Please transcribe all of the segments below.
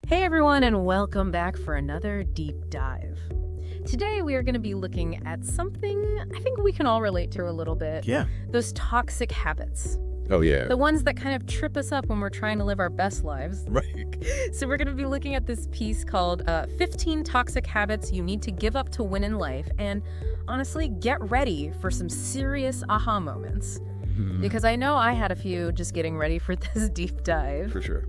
Hey everyone, and welcome back for another deep dive. Today we are going to be looking at something I think we can all relate to a little bit. Yeah. Those toxic habits. Oh, yeah. The ones that kind of trip us up when we're trying to live our best lives. Right. So we're going to be looking at this piece called 15 Toxic Habits You Need to Give Up to Win in Life. And honestly, get ready for some serious aha moments. Because I know I had a few just getting ready for this deep dive. For sure.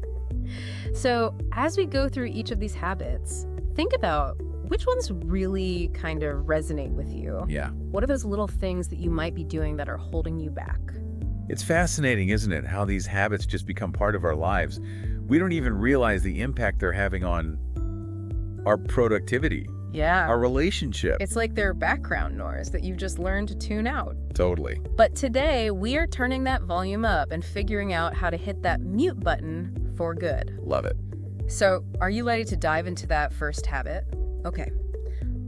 So as we go through each of these habits, think about which ones really kind of resonate with you. Yeah. What are those little things that you might be doing that are holding you back? It's fascinating, isn't it, how these habits just become part of our lives. We don't even realize the impact they're having on our productivity, Yeah. our relationship. It's like they're background noise that you've just learned to tune out. Totally. But today, we are turning that volume up and figuring out how to hit that mute button for good. Love it. So, are you ready to dive into that first habit? Okay.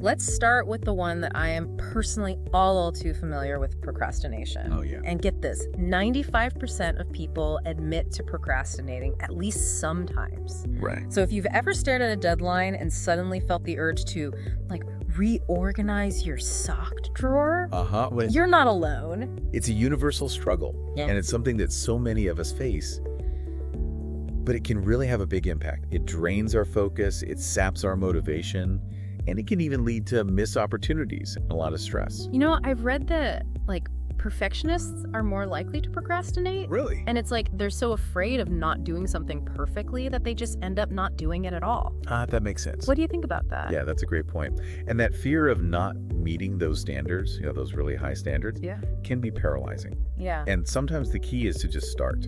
Let's start with the one that I am personally all too familiar with, procrastination. Oh, yeah. And get this, 95% of people admit to procrastinating at least sometimes. Right. So if you've ever stared at a deadline and suddenly felt the urge to, reorganize your sock drawer, you're not alone. It's a universal struggle, and it's something that so many of us face. But it can really have a big impact. It drains our focus, it saps our motivation, and it can even lead to missed opportunities and a lot of stress. You know, I've read that, perfectionists are more likely to procrastinate. Really? And it's like they're so afraid of not doing something perfectly that they just end up not doing it at all. That makes sense. What do you think about that? Yeah, that's a great point. And that fear of not meeting those standards, those really high standards, can be paralyzing. Yeah. And sometimes the key is to just start,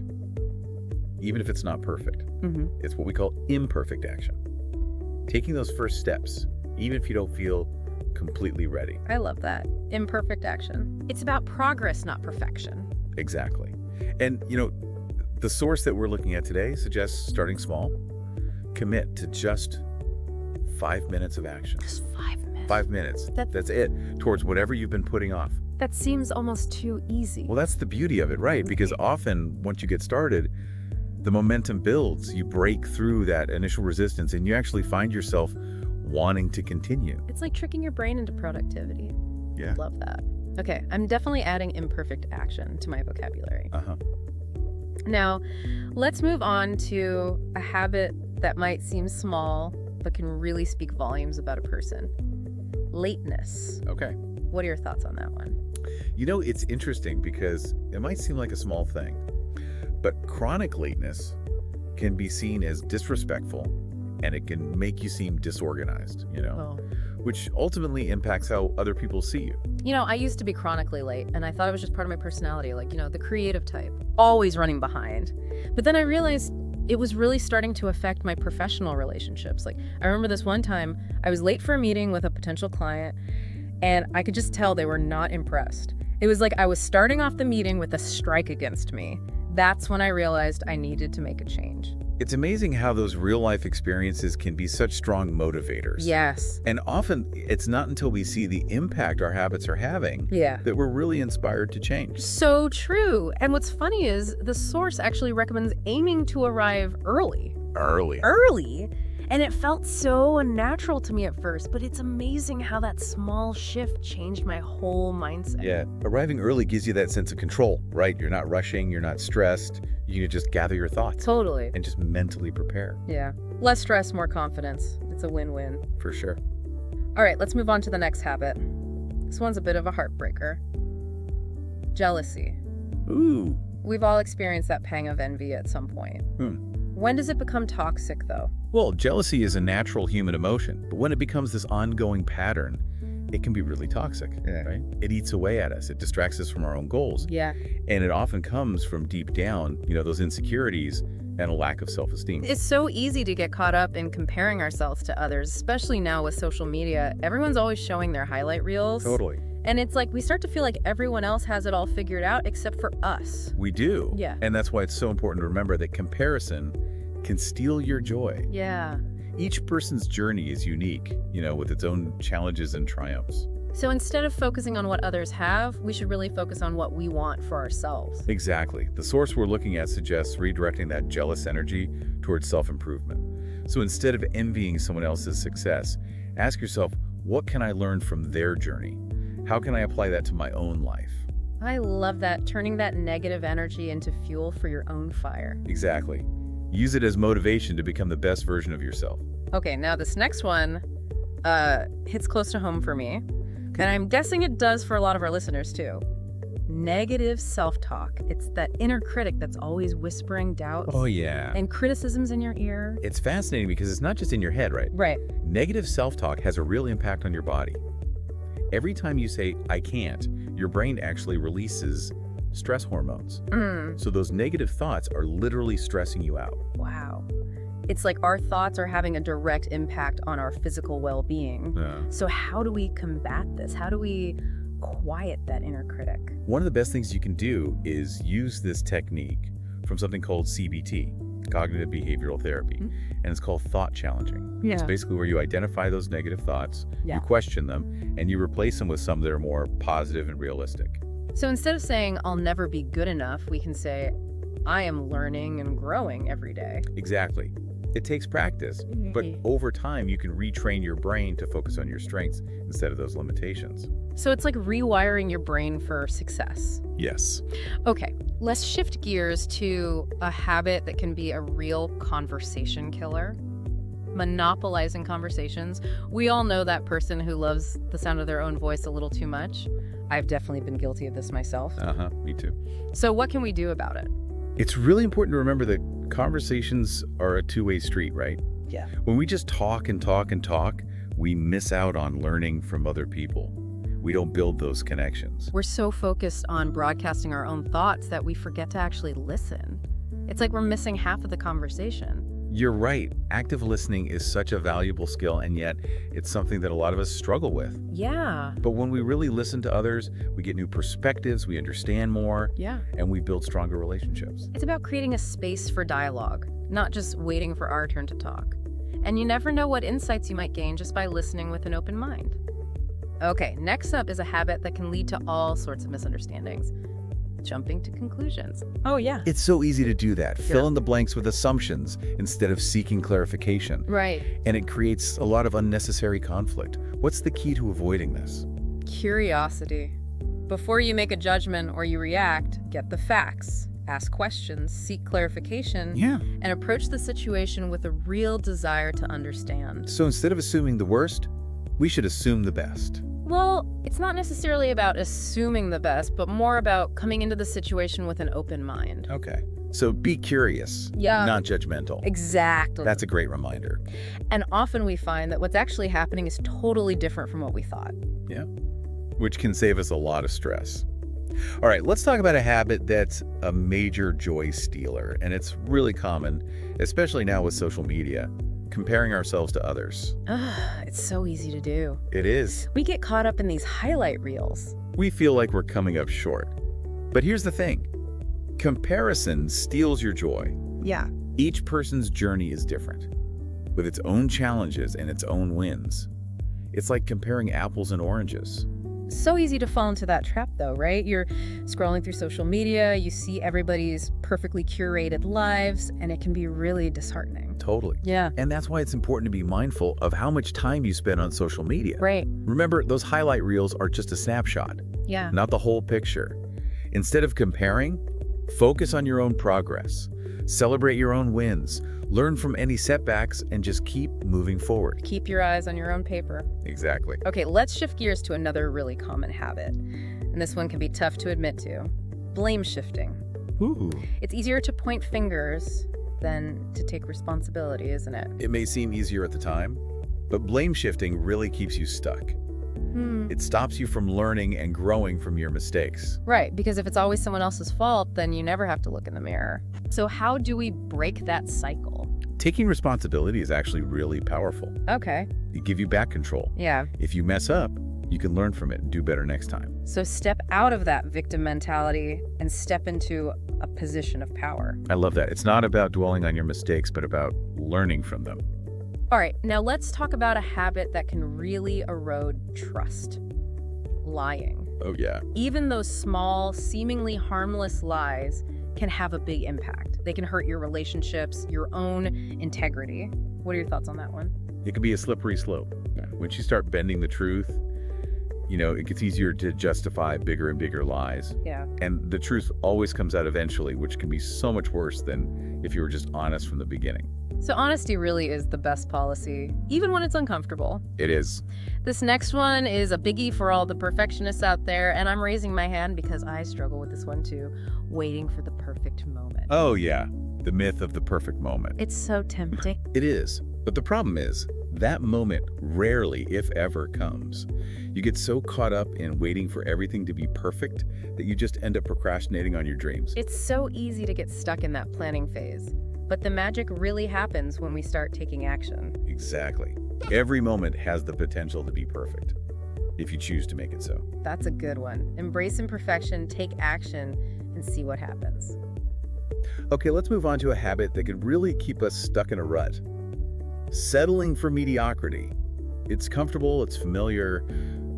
even if it's not perfect. It's what we call imperfect action. Taking those first steps, even if you don't feel completely ready. I love that. Imperfect action. It's about progress, not perfection. Exactly. And, the source that we're looking at today suggests starting small. Commit to just 5 minutes of action. Just 5 minutes. 5 minutes. That's it. Towards whatever you've been putting off. That seems almost too easy. Well, that's the beauty of it, right? Because often, once you get started, the momentum builds. You break through that initial resistance, and you actually find yourself wanting to continue. It's like tricking your brain into productivity. Yeah. Love that. Okay, I'm definitely adding imperfect action to my vocabulary. Now, let's move on to a habit that might seem small, but can really speak volumes about a person. Lateness. Okay. What are your thoughts on that one? It's interesting because it might seem like a small thing, but chronic lateness can be seen as disrespectful, and it can make you seem disorganized, which ultimately impacts how other people see you. I used to be chronically late, and I thought it was just part of my personality, the creative type, always running behind. But then I realized it was really starting to affect my professional relationships. I remember this one time, I was late for a meeting with a potential client, and I could just tell they were not impressed. It was like I was starting off the meeting with a strike against me. That's when I realized I needed to make a change. It's amazing how those real-life experiences can be such strong motivators. Yes. And often, it's not until we see the impact our habits are having that we're really inspired to change. So true. And what's funny is the source actually recommends aiming to arrive early. Early? And it felt so unnatural to me at first, but it's amazing how that small shift changed my whole mindset. Yeah. Arriving early gives you that sense of control, right? You're not rushing, you're not stressed. You can just gather your thoughts. Totally. And just mentally prepare. Yeah. Less stress, more confidence. It's a win-win. For sure. All right, let's move on to the next habit. This one's a bit of a heartbreaker. Jealousy. Ooh. We've all experienced that pang of envy at some point. When does it become toxic, though? Well, jealousy is a natural human emotion, but when it becomes this ongoing pattern, it can be really toxic, right? It eats away at us. It distracts us from our own goals. Yeah. And it often comes from deep down, those insecurities and a lack of self-esteem. It's so easy to get caught up in comparing ourselves to others, especially now with social media. Everyone's always showing their highlight reels. Totally. And it's like we start to feel like everyone else has it all figured out except for us. We do. Yeah. And that's why it's so important to remember that comparison can steal your joy. Yeah. Each person's journey is unique, with its own challenges and triumphs. So instead of focusing on what others have, we should really focus on what we want for ourselves. Exactly. The source we're looking at suggests redirecting that jealous energy towards self-improvement. So instead of envying someone else's success, ask yourself, what can I learn from their journey? How can I apply that to my own life? I love that, turning that negative energy into fuel for your own fire. Exactly. Use it as motivation to become the best version of yourself. Okay, now this next one hits close to home for me, and I'm guessing it does for a lot of our listeners too. Negative self-talk. It's that inner critic that's always whispering doubts Oh, yeah. and criticisms in your ear. It's fascinating because it's not just in your head, right? Right. Negative self-talk has a real impact on your body. Every time you say, I can't, your brain actually releases stress hormones. So those negative thoughts are literally stressing you out. Wow. It's like our thoughts are having a direct impact on our physical well-being. So how do we combat this? How do we quiet that inner critic? One of the best things you can do is use this technique from something called CBT, cognitive behavioral therapy, and it's called thought challenging. Yeah. It's basically where you identify those negative thoughts, Yeah. you question them, and you replace them with some that are more positive and realistic. So instead of saying, I'll never be good enough, we can say, I am learning and growing every day. Exactly. It takes practice, but over time you can retrain your brain to focus on your strengths instead of those limitations. So it's like rewiring your brain for success. Yes. Okay, let's shift gears to a habit that can be a real conversation killer. Monopolizing conversations. We all know that person who loves the sound of their own voice a little too much. I've definitely been guilty of this myself. Me too. So what can we do about it? It's really important to remember that conversations are a two-way street, right? Yeah. When we just talk and talk and talk, we miss out on learning from other people. We don't build those connections. We're so focused on broadcasting our own thoughts that we forget to actually listen. It's like we're missing half of the conversation. You're right. Active listening is such a valuable skill, and yet it's something that a lot of us struggle with. Yeah. But when we really listen to others, we get new perspectives, we understand more, Yeah. and we build stronger relationships. It's about creating a space for dialogue, not just waiting for our turn to talk. And you never know what insights you might gain just by listening with an open mind. Okay, next up is a habit that can lead to all sorts of misunderstandings. Jumping to conclusions. Oh, yeah. It's so easy to do that. Fill in the blanks with assumptions instead of seeking clarification. Right. And it creates a lot of unnecessary conflict. What's the key to avoiding this? Curiosity. Before you make a judgment or you react, get the facts. Ask questions, seek clarification, and approach the situation with a real desire to understand. So instead of assuming the worst, we should assume the best. Well, it's not necessarily about assuming the best, but more about coming into the situation with an open mind. Okay. So be curious, not judgmental. Exactly. That's a great reminder. And often we find that what's actually happening is totally different from what we thought. Yeah. Which can save us a lot of stress. All right, let's talk about a habit that's a major joy stealer, and it's really common, especially now with social media. Comparing ourselves to others. It's so easy to do. It is. We get caught up in these highlight reels. We feel like we're coming up short. But here's the thing. Comparison steals your joy. Yeah. Each person's journey is different, with its own challenges and its own wins. It's like comparing apples and oranges. So easy to fall into that trap though, right? You're scrolling through social media, you see everybody's perfectly curated lives, and it can be really disheartening. Totally. Yeah. And that's why it's important to be mindful of how much time you spend on social media. Right. Remember, those highlight reels are just a snapshot, Yeah. not the whole picture. Instead of comparing, focus on your own progress. Celebrate your own wins. Learn from any setbacks and just keep moving forward. Keep your eyes on your own paper. Exactly. Okay, let's shift gears to another really common habit. And this one can be tough to admit to. Blame shifting. Ooh. It's easier to point fingers than to take responsibility, isn't it? It may seem easier at the time, but blame shifting really keeps you stuck. It stops you from learning and growing from your mistakes. Right, because if it's always someone else's fault, then you never have to look in the mirror. So how do we break that cycle? Taking responsibility is actually really powerful. Okay. It gives you back control. Yeah. If you mess up, you can learn from it and do better next time. So step out of that victim mentality and step into a position of power. I love that. It's not about dwelling on your mistakes, but about learning from them. All right, now let's talk about a habit that can really erode trust. Lying. Oh, yeah. Even those small, seemingly harmless lies can have a big impact. They can hurt your relationships, your own integrity. What are your thoughts on that one? It can be a slippery slope. Yeah. Once you start bending the truth, it gets easier to justify bigger and bigger lies. Yeah. And the truth always comes out eventually, which can be so much worse than if you were just honest from the beginning. So honesty really is the best policy, even when it's uncomfortable. It is. This next one is a biggie for all the perfectionists out there, and I'm raising my hand because I struggle with this one too. Waiting for the perfect moment. Oh, yeah. The myth of the perfect moment. It's so tempting. It is. But the problem is, that moment rarely, if ever, comes. You get so caught up in waiting for everything to be perfect that you just end up procrastinating on your dreams. It's so easy to get stuck in that planning phase. But the magic really happens when we start taking action. Exactly. Every moment has the potential to be perfect, if you choose to make it so. That's a good one. Embrace imperfection, take action, and see what happens. Okay, let's move on to a habit that can really keep us stuck in a rut. Settling for mediocrity. It's comfortable, it's familiar,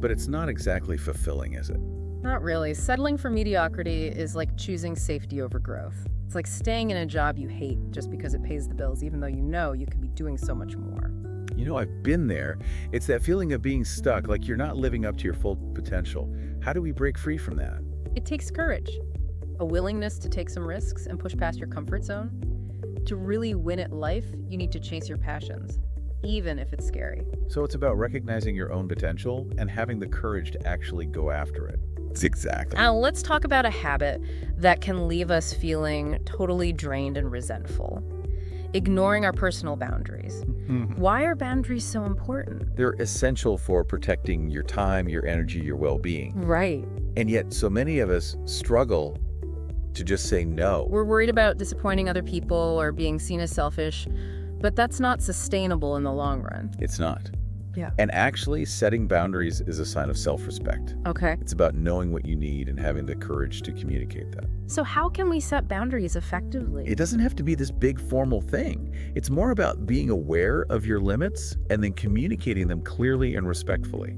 but it's not exactly fulfilling, is it? Not really. Settling for mediocrity is like choosing safety over growth. It's like staying in a job you hate just because it pays the bills, even though you could be doing so much more. I've been there. It's that feeling of being stuck, like you're not living up to your full potential. How do we break free from that? It takes courage, a willingness to take some risks and push past your comfort zone. To really win at life, you need to chase your passions, even if it's scary. So it's about recognizing your own potential and having the courage to actually go after it. Exactly. Now, let's talk about a habit that can leave us feeling totally drained and resentful. Ignoring our personal boundaries. Why are boundaries so important? They're essential for protecting your time, your energy, your well-being. Right. And yet so many of us struggle to just say no. We're worried about disappointing other people or being seen as selfish, but that's not sustainable in the long run. It's not. Yeah. And actually, setting boundaries is a sign of self-respect. Okay. It's about knowing what you need and having the courage to communicate that. So how can we set boundaries effectively? It doesn't have to be this big formal thing. It's more about being aware of your limits and then communicating them clearly and respectfully.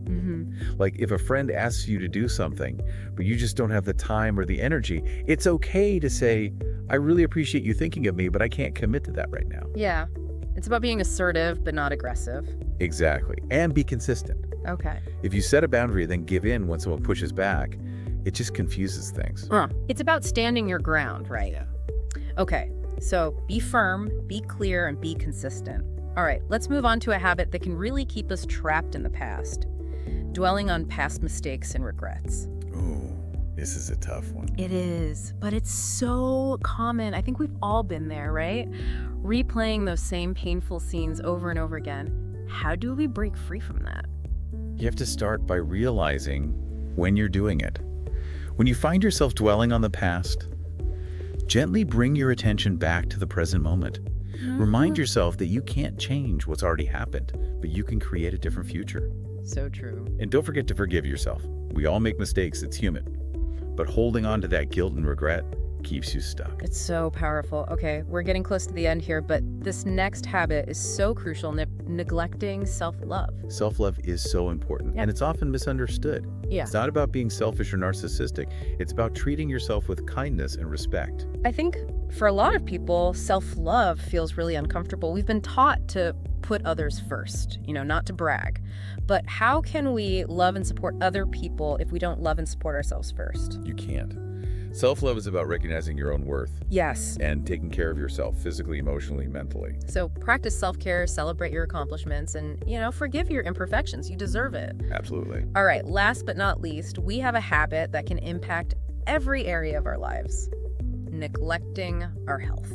Like if a friend asks you to do something, but you just don't have the time or the energy, it's okay to say, I really appreciate you thinking of me, but I can't commit to that right now. Yeah. It's about being assertive, but not aggressive. Exactly. And be consistent. Okay. If you set a boundary, then give in when someone pushes back, it just confuses things. It's about standing your ground, right? Yeah. Okay. So be firm, be clear, and be consistent. All right, let's move on to a habit that can really keep us trapped in the past. Dwelling on past mistakes and regrets. Ooh, this is a tough one. It is, but it's so common. I think we've all been there, right? Replaying those same painful scenes over and over again. How do we break free from that? You have to start by realizing when you're doing it. When you find yourself dwelling on the past, gently bring your attention back to the present moment. Remind yourself that you can't change what's already happened, but you can create a different future. So true. And don't forget to forgive yourself. We all make mistakes, it's human. But holding on to that guilt and regret keeps you stuck. It's so powerful. Okay, we're getting close to the end here, but this next habit is so crucial, neglecting self-love. Self-love is so important, and it's often misunderstood. Yeah. It's not about being selfish or narcissistic. It's about treating yourself with kindness and respect. I think for a lot of people, self-love feels really uncomfortable. We've been taught to put others first, not to brag. But how can we love and support other people if we don't love and support ourselves first? You can't. Self-love is about recognizing your own worth. Yes. And taking care of yourself physically, emotionally, mentally. So practice self-care, celebrate your accomplishments, and, forgive your imperfections. You deserve it. Absolutely. All right, last but not least, we have a habit that can impact every area of our lives. Neglecting our health.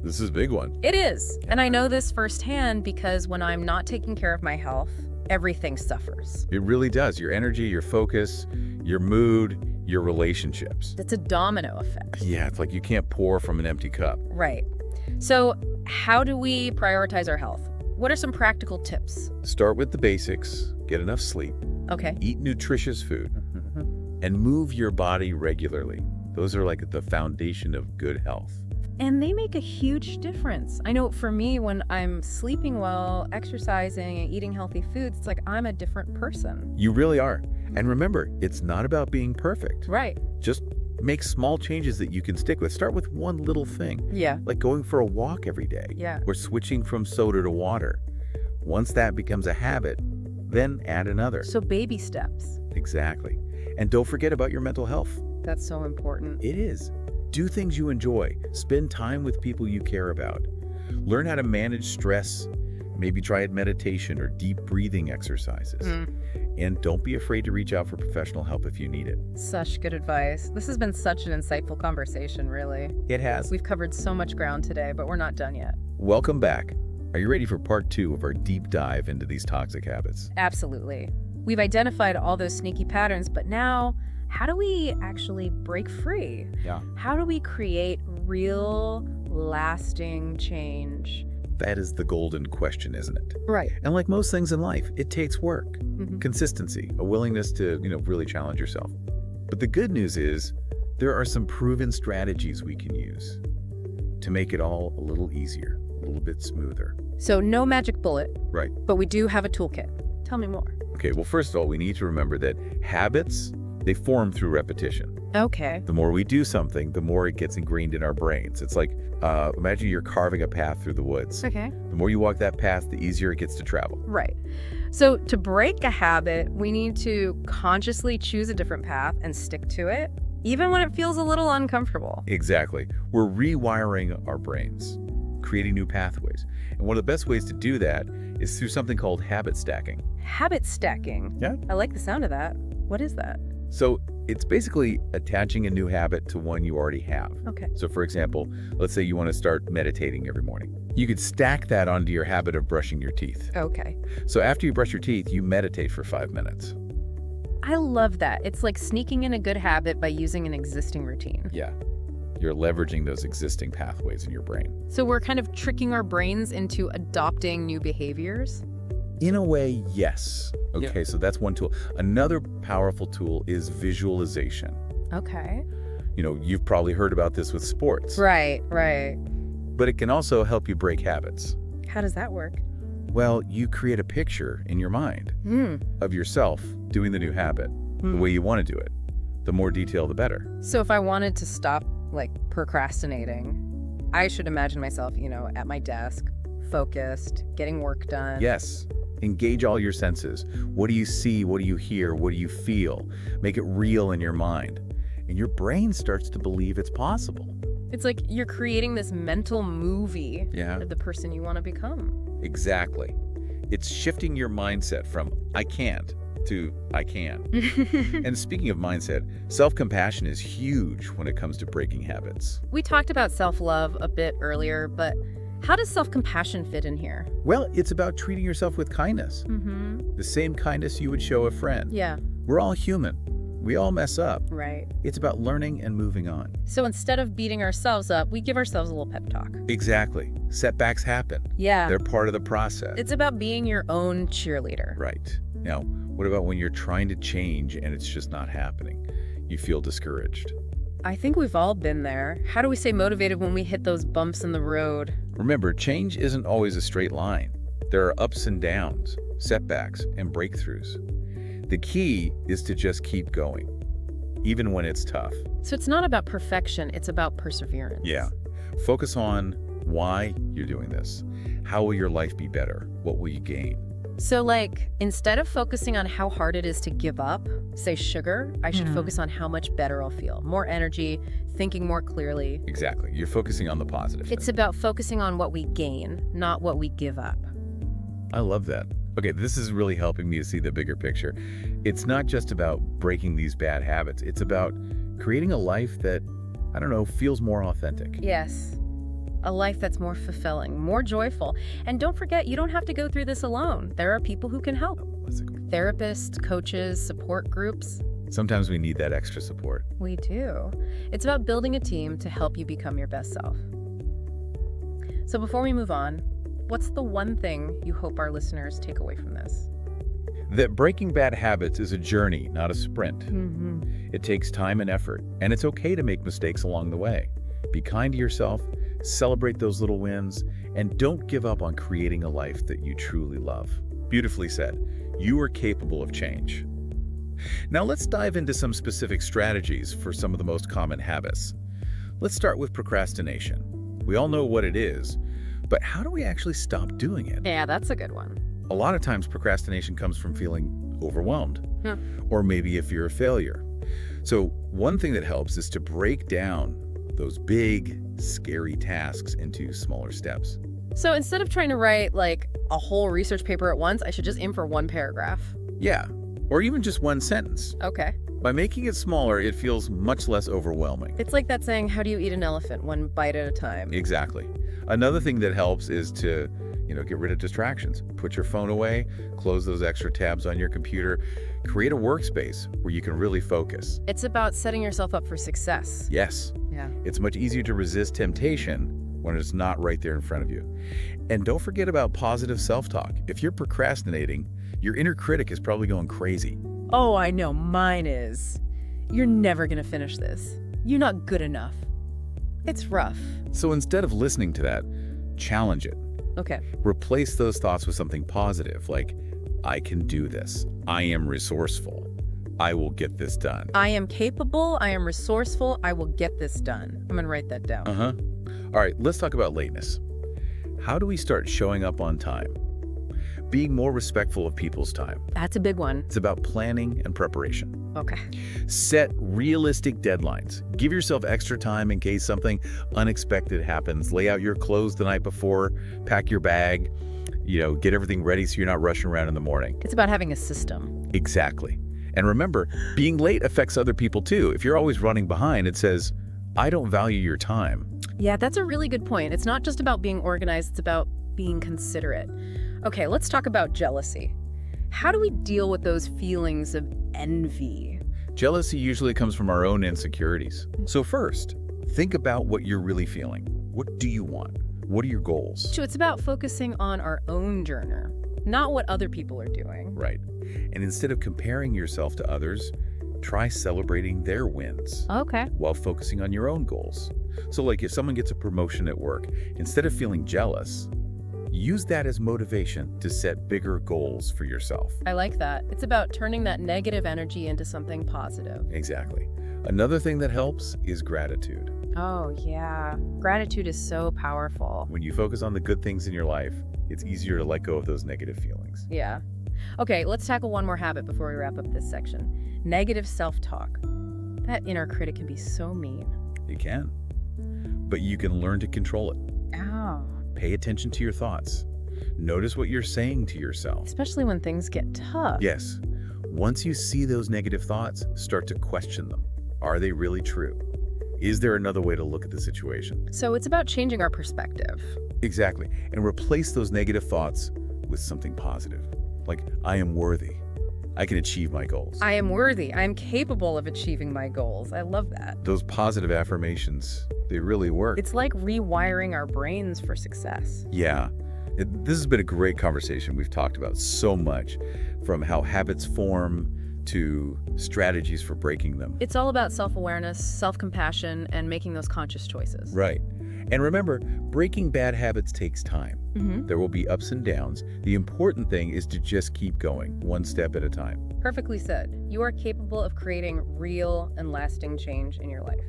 This is a big one. It is. And I know this firsthand because when I'm not taking care of my health, everything suffers. It really does. Your energy, your focus, your mood, your relationships. It's a domino effect. Yeah, it's like you can't pour from an empty cup. Right. So how do we prioritize our health? What are some practical tips? Start with the basics. Get enough sleep. Okay. Eat nutritious food. And move your body regularly. Those are like the foundation of good health. And they make a huge difference. I know for me, when I'm sleeping well, exercising, and eating healthy foods, it's like I'm a different person. You really are. And remember, it's not about being perfect. Right. Just Make small changes that you can stick with. Start with one little thing. Yeah. Like going for a walk every day. Yeah. Or switching from soda to water. Once that becomes a habit, then add another. So baby steps. Exactly. And don't forget about your mental health. That's so important. It is. Do things you enjoy. Spend time with people you care about. Learn how to manage stress. Maybe try meditation or deep breathing exercises. And don't be afraid to reach out for professional help if you need it. Such good advice. This has been such an insightful conversation, really. It has. We've covered so much ground today, but we're not done yet. Welcome back. Are you ready for part 2 of our deep dive into these toxic habits? Absolutely. We've identified all those sneaky patterns, but now, how do we actually break free? Yeah. How do we create real, lasting change? That is the golden question, isn't it? Right. And like most things in life, it takes work, consistency, a willingness to, really challenge yourself. But the good news is there are some proven strategies we can use to make it all a little easier, a little bit smoother. So no magic bullet, Right. but we do have a toolkit. Tell me more. Okay, well, first of all, we need to remember that habits, they form through repetition. Okay. The more we do something, the more it gets ingrained in our brains. It's like, imagine you're carving a path through the woods. Okay. The more you walk that path, the easier it gets to travel. Right. So to break a habit, we need to consciously choose a different path and stick to it, even when it feels a little uncomfortable. Exactly. We're rewiring our brains, creating new pathways. And one of the best ways to do that is through something called habit stacking. Habit stacking. Yeah. I like the sound of that. What is that? So it's basically attaching a new habit to one you already have. Okay. So for example, let's say you want to start meditating every morning. You could stack that onto your habit of brushing your teeth. Okay. So after you brush your teeth, you meditate for 5 minutes. I love that. It's like sneaking in a good habit by using an existing routine. Yeah. You're leveraging those existing pathways in your brain. So we're kind of tricking our brains into adopting new behaviors? In a way, yes. Okay, so that's one tool. Another powerful tool is visualization. Okay. You've probably heard about this with sports. Right. But it can also help you break habits. How does that work? Well, you create a picture in your mind of yourself doing the new habit, the way you want to do it. The more detail, the better. So if I wanted to stop, procrastinating, I should imagine myself, at my desk, focused, getting work done. Yes. Engage all your senses. What do you see? What do you hear? What do you feel? Make it real in your mind. And your brain starts to believe it's possible. It's like you're creating this mental movie Yeah. of the person you want to become. Exactly. It's shifting your mindset from I can't to I can. And speaking of mindset, self-compassion is huge when it comes to breaking habits. We talked about self-love a bit earlier, but how does self-compassion fit in here? Well, it's about treating yourself with kindness. The same kindness you would show a friend. Yeah. We're all human. We all mess up. Right. It's about learning and moving on. So instead of beating ourselves up, we give ourselves a little pep talk. Exactly. Setbacks happen. Yeah. They're part of the process. It's about being your own cheerleader. Right. Now, what about when you're trying to change and it's just not happening? You feel discouraged. I think we've all been there. How do we stay motivated when we hit those bumps in the road? Remember, change isn't always a straight line. There are ups and downs, setbacks, and breakthroughs. The key is to just keep going, even when it's tough. So it's not about perfection, it's about perseverance. Yeah. Focus on why you're doing this. How will your life be better? What will you gain? So instead of focusing on how hard it is to give up, say sugar, I should focus on how much better I'll feel. More energy, thinking more clearly. Exactly. You're focusing on the positive. It's about focusing on what we gain, not what we give up. I love that. Okay, this is really helping me to see the bigger picture. It's not just about breaking these bad habits. It's about creating a life that, feels more authentic. Yes. A life that's more fulfilling, more joyful. And don't forget, you don't have to go through this alone. There are people who can help. Therapists, coaches, support groups. Sometimes we need that extra support. We do. It's about building a team to help you become your best self. So before we move on, what's the one thing you hope our listeners take away from this? That breaking bad habits is a journey, not a sprint. It takes time and effort, and it's okay to make mistakes along the way. Be kind to yourself, celebrate those little wins, and don't give up on creating a life that you truly love. Beautifully said. You are capable of change. Now let's dive into some specific strategies for some of the most common habits. Let's start with procrastination. We all know what it is, but how do we actually stop doing it? Yeah, that's a good one. A lot of times procrastination comes from feeling overwhelmed, or maybe a fear of failure. So one thing that helps is to break down those big, scary tasks into smaller steps. So instead of trying to write like a whole research paper at once, I should just aim for one paragraph. Yeah, or even just one sentence. Okay. By making it smaller, it feels much less overwhelming. It's like that saying, how do you eat an elephant? One bite at a time. Exactly. Another thing that helps is to, get rid of distractions. Put your phone away, close those extra tabs on your computer, create a workspace where you can really focus. It's about setting yourself up for success. Yes. Yeah. It's much easier to resist temptation when it's not right there in front of you. And don't forget about positive self-talk. If you're procrastinating, your inner critic is probably going crazy. Oh, I know. Mine is. You're never going to finish this. You're not good enough. It's rough. So instead of listening to that, challenge it. Okay. Replace those thoughts with something positive, like, I can do this. I am resourceful. I will get this done. I am capable. I am resourceful. I will get this done. I'm going to write that down. All right, let's talk about lateness. How do we start showing up on time? Being more respectful of people's time. That's a big one. It's about planning and preparation. Okay. Set realistic deadlines. Give yourself extra time in case something unexpected happens. Lay out your clothes the night before, pack your bag, get everything ready so you're not rushing around in the morning. It's about having a system. Exactly. And remember, being late affects other people too. If you're always running behind, it says, I don't value your time. Yeah, that's a really good point. It's not just about being organized, it's about being considerate. Okay, let's talk about jealousy. How do we deal with those feelings of envy? Jealousy usually comes from our own insecurities. So first, think about what you're really feeling. What do you want? What are your goals? So it's about focusing on our own journey, not what other people are doing. Right. And instead of comparing yourself to others, try celebrating their wins. Okay. While focusing on your own goals. So like if someone gets a promotion at work, instead of feeling jealous, use that as motivation to set bigger goals for yourself. I like that. It's about turning that negative energy into something positive. Exactly. Another thing that helps is gratitude. Oh, yeah. Gratitude is so powerful. When you focus on the good things in your life, it's easier to let go of those negative feelings. Yeah. Okay, let's tackle one more habit before we wrap up this section. Negative self-talk. That inner critic can be so mean. It can. But you can learn to control it. Oh. Pay attention to your thoughts. Notice what you're saying to yourself. Especially when things get tough. Yes. Once you see those negative thoughts, start to question them. Are they really true? Is there another way to look at the situation? So it's about changing our perspective. Exactly. And replace those negative thoughts with something positive. Like, I am worthy. I can achieve my goals. I am worthy. I am capable of achieving my goals. I love that. Those positive affirmations, they really work. It's like rewiring our brains for success. Yeah. This has been a great conversation. We've talked about so much, from how habits form to strategies for breaking them. It's all about self-awareness, self-compassion, and making those conscious choices. Right. And remember, breaking bad habits takes time. There will be ups and downs. The important thing is to just keep going, one step at a time. Perfectly said. You are capable of creating real and lasting change in your life.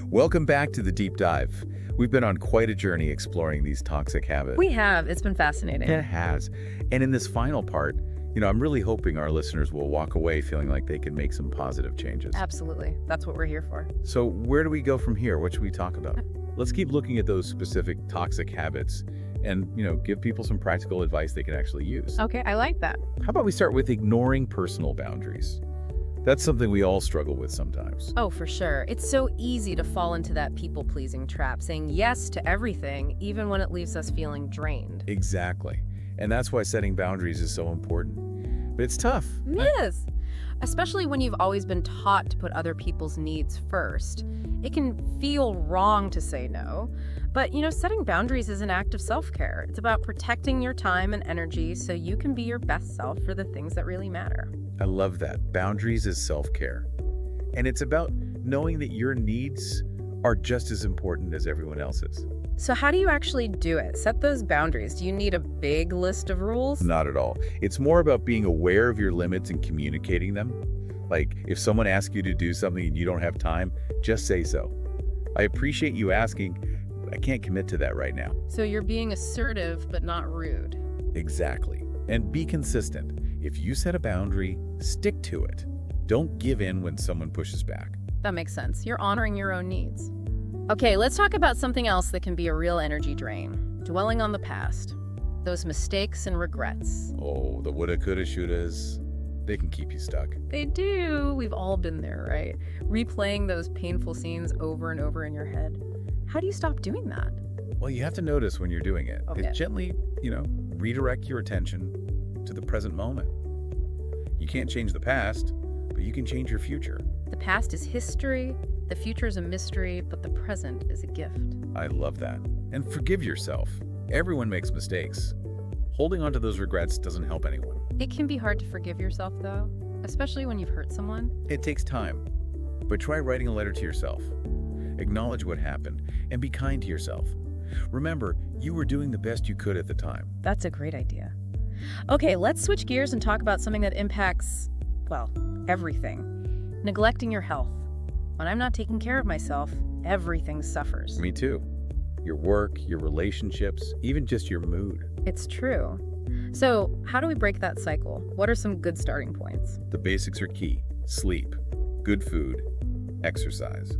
Welcome back to the Deep Dive. We've been on quite a journey exploring these toxic habits. We have. It's been fascinating. It has. And in this final part, I'm really hoping our listeners will walk away feeling like they can make some positive changes. Absolutely. That's what we're here for. So where do we go from here? What should we talk about? Let's keep looking at those specific toxic habits and, give people some practical advice they can actually use. Okay, I like that. How about we start with ignoring personal boundaries? That's something we all struggle with sometimes. Oh, for sure. It's so easy to fall into that people-pleasing trap, saying yes to everything, even when it leaves us feeling drained. Exactly. And that's why setting boundaries is so important. But it's tough. Yes. Especially when you've always been taught to put other people's needs first. It can feel wrong to say no. But, setting boundaries is an act of self-care. It's about protecting your time and energy so you can be your best self for the things that really matter. I love that. Boundaries is self-care. And it's about knowing that your needs are just as important as everyone else's. So how do you actually do it? Set those boundaries. Do you need a big list of rules? Not at all. It's more about being aware of your limits and communicating them. Like, if someone asks you to do something and you don't have time, just say so. I appreciate you asking, but I can't commit to that right now. So you're being assertive, but not rude. Exactly. And be consistent. If you set a boundary, stick to it. Don't give in when someone pushes back. That makes sense. You're honoring your own needs. Okay, let's talk about something else that can be a real energy drain. Dwelling on the past. Those mistakes and regrets. Oh, the woulda, coulda, shouldas. They can keep you stuck. They do. We've all been there, right? Replaying those painful scenes over and over in your head. How do you stop doing that? Well, you have to notice when you're doing it. Okay. Gently, redirect your attention to the present moment. You can't change the past, but you can change your future. The past is history, the future is a mystery, but the present is a gift. I love that. And forgive yourself. Everyone makes mistakes. Holding on to those regrets doesn't help anyone. It can be hard to forgive yourself, though, especially when you've hurt someone. It takes time, but try writing a letter to yourself. Acknowledge what happened and be kind to yourself. Remember, you were doing the best you could at the time. That's a great idea. Okay, let's switch gears and talk about something that impacts, well, everything. Neglecting your health. When I'm not taking care of myself, everything suffers. Me too. Your work, your relationships, even just your mood. It's true. So, how do we break that cycle? What are some good starting points? The basics are key. Sleep, good food, exercise.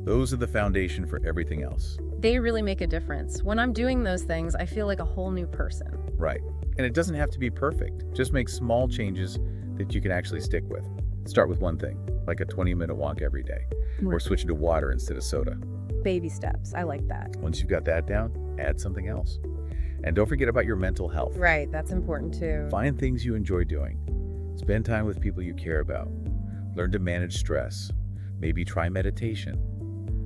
Those are the foundation for everything else. They really make a difference. When I'm doing those things, I feel like a whole new person. Right. And it doesn't have to be perfect. Just make small changes that you can actually stick with. Start with one thing, like a 20-minute walk every day, or switching to water instead of soda. Baby steps. I like that. Once you've got that down, add something else. And don't forget about your mental health. Right, that's important too. Find things you enjoy doing. Spend time with people you care about. Learn to manage stress. Maybe try meditation.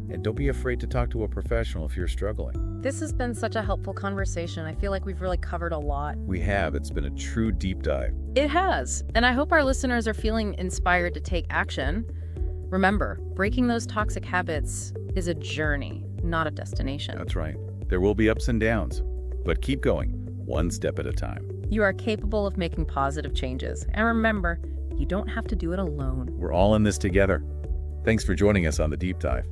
And don't be afraid to talk to a professional if you're struggling. This has been such a helpful conversation. I feel like we've really covered a lot. We have. It's been a true deep dive. It has. And I hope our listeners are feeling inspired to take action. Remember, breaking those toxic habits is a journey, not a destination. That's right. There will be ups and downs, but keep going, one step at a time. You are capable of making positive changes. And remember, you don't have to do it alone. We're all in this together. Thanks for joining us on The Deep Dive.